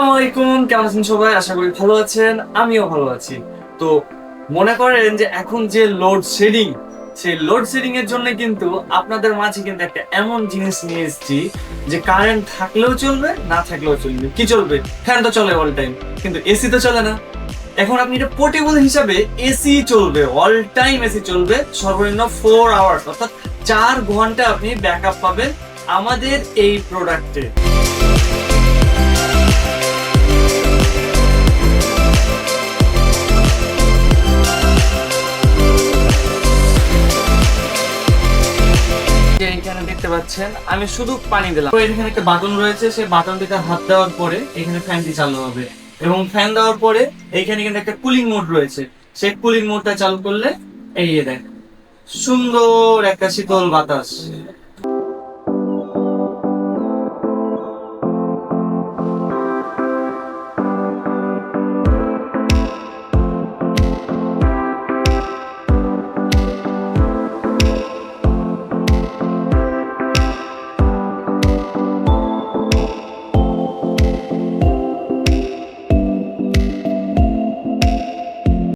আসসালামু আলাইকুম, কেমন আছেন সবাই? আশা করি ভালো আছেন, আমিও ভালো আছি। তো মনে করেন যে এখন যে লোডশেডিং, সেই লোডশেডিং এর জন্য কিন্তু আপনাদের মাঝে কিন্তু একটা এমন জিনিস নিয়ে এসেছি যে কারেন্ট থাকলেও চলবে, না থাকলেও চলবে। কি চলবে? ফ্যান তো চলে অল টাইম, কিন্তু এসি তো চলে না। এখন আপনি এটা পোর্টেবল হিসাবে এসি চলবে, অল টাইম এসি চলবে, সর্বনিম্ন 4 আওয়ার্স, অর্থাৎ 4 ঘন্টা আপনি ব্যাকআপ পাবেন আমাদের এই প্রোডাক্টে। যে এখানে দেখতে পাচ্ছেন আমি শুধু পানি দিলাম, তো এখানে একটা বাটন রয়েছে, সেই বাটনটিতে হাত দেওয়ার পরে এখানে ফ্যানটি চালু হবে, এবং ফ্যান দেওয়ার পরে এইখানে কিন্তু একটা কুলিং মোড রয়েছে। সেই কুলিং মোডটা চালু করলে এই যে দেখ, সুন্দর একটা শীতল বাতাস